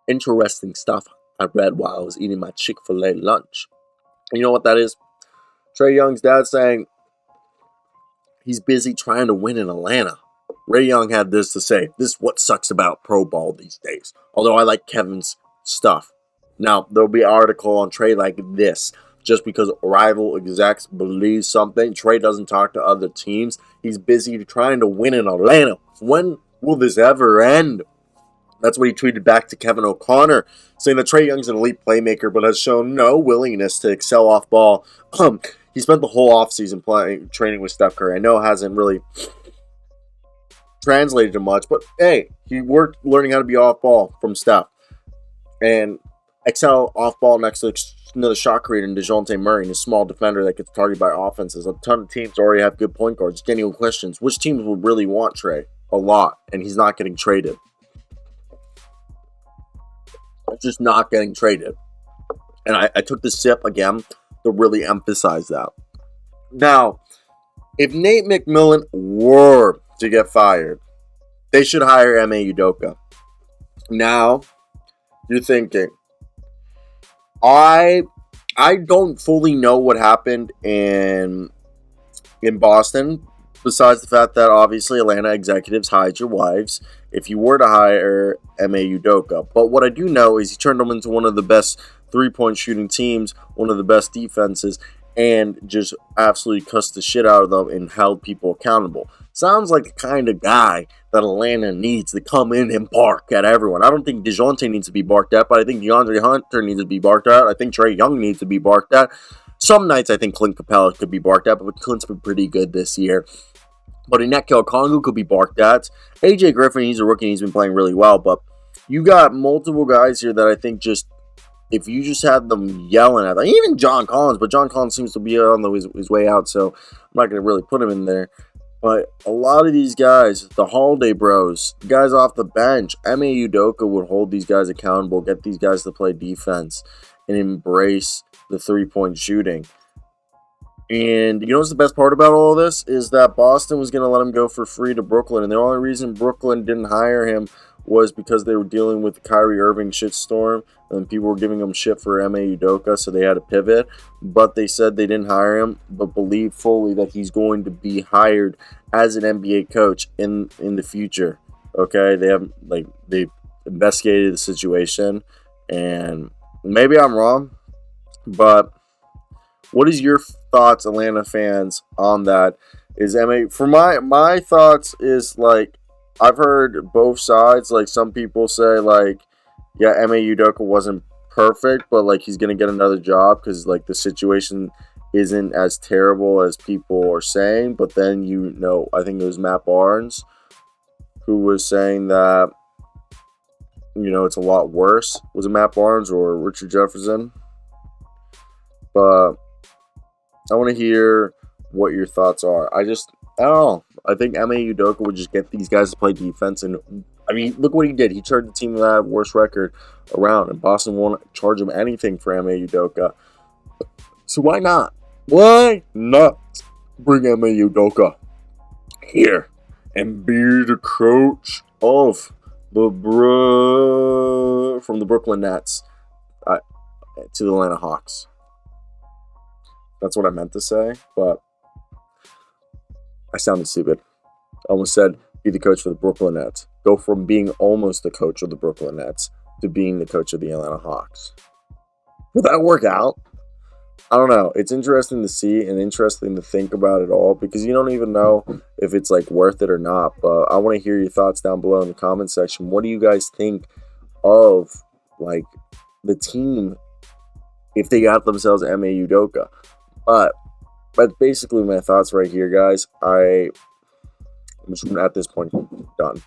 interesting stuff I read while I was eating my Chick-fil-A lunch. And you know what that is? Trae Young's dad saying he's busy trying to win in Atlanta. Trae Young had this to say. This is what sucks about pro ball these days. Although I like Kevin's stuff. Now, there'll be an article on Trae like this. Just because rival execs believe something, Trae doesn't talk to other teams. He's busy trying to win in Atlanta. When will this ever end? That's what he tweeted back to Kevin O'Connor, saying that Trae Young's an elite playmaker, but has shown no willingness to excel off ball. He spent the whole offseason training with Steph Curry. I know it hasn't really translated to much, but hey, he worked learning how to be off ball from Steph. And excel off ball next to another shot creator in Dejounte Murray, and a small defender that gets targeted by offenses. A ton of teams already have good point guards. Getting questions. Which teams would really want Trae? A lot. And he's not getting traded. Just not getting traded. And I took the sip again to really emphasize that. Now, if Nate McMillan were to get fired, they should hire Ime Udoka. Now, you're thinking, I don't fully know what happened in Boston, besides the fact that obviously Atlanta executives hide your wives if you were to hire Ime Udoka. But what I do know is he turned them into one of the best three-point shooting teams, one of the best defenses, and just absolutely cussed the shit out of them and held people accountable. Sounds like the kind of guy that Atlanta needs to come in and bark at everyone. I don't think Dejounte needs to be barked at, but I think DeAndre Hunter needs to be barked at. I think Trae Young needs to be barked at. Some nights I think Clint Capella could be barked at, but Clint's been pretty good this year. But Onyeka Okongwu could be barked at. AJ Griffin, he's a rookie and he's been playing really well, but you got multiple guys here that I think just, if you just had them yelling at them, even John Collins, but John Collins seems to be on his way out, so I'm not going to really put him in there. But a lot of these guys, the Holiday Bros, the guys off the bench, Ime Udoka would hold these guys accountable, get these guys to play defense, and embrace the three-point shooting. And you know what's the best part about all of this? Is that Boston was going to let him go for free to Brooklyn, and the only reason Brooklyn didn't hire him was because they were dealing with the Kyrie Irving shitstorm, and people were giving them shit for Ime Udoka, so they had to pivot. But they said they didn't hire him, but believe fully that he's going to be hired as an NBA coach in the future. Okay, they've investigated the situation, and maybe I'm wrong, but what is your thoughts, Atlanta fans, on that? Is Ime, for my thoughts is like, I've heard both sides. Like, some people say, like, yeah, Ime Udoka wasn't perfect, but, like, he's going to get another job because, like, the situation isn't as terrible as people are saying. But then, I think it was Matt Barnes who was saying that, it's a lot worse. Was it Matt Barnes or Richard Jefferson? But I want to hear what your thoughts are. I don't know. I think Ime Udoka would just get these guys to play defense. And, I mean, look what he did. He turned the team that had worst record around. And Boston won't charge him anything for Ime Udoka. So why not? Why not bring Ime Udoka here and be the coach of from the Brooklyn Nets to the Atlanta Hawks? That's what I meant to say, but I sounded stupid. I almost said be the coach for the Brooklyn Nets. Go from being almost the coach of the Brooklyn Nets to being the coach of the Atlanta Hawks. Will that work out? I don't know. It's interesting to see and interesting to think about it all because you don't even know if it's like worth it or not. But I want to hear your thoughts down below in the comment section. What do you guys think of like the team if they got themselves Ime Udoka? But that's basically my thoughts right here, guys. I'm just at this point done.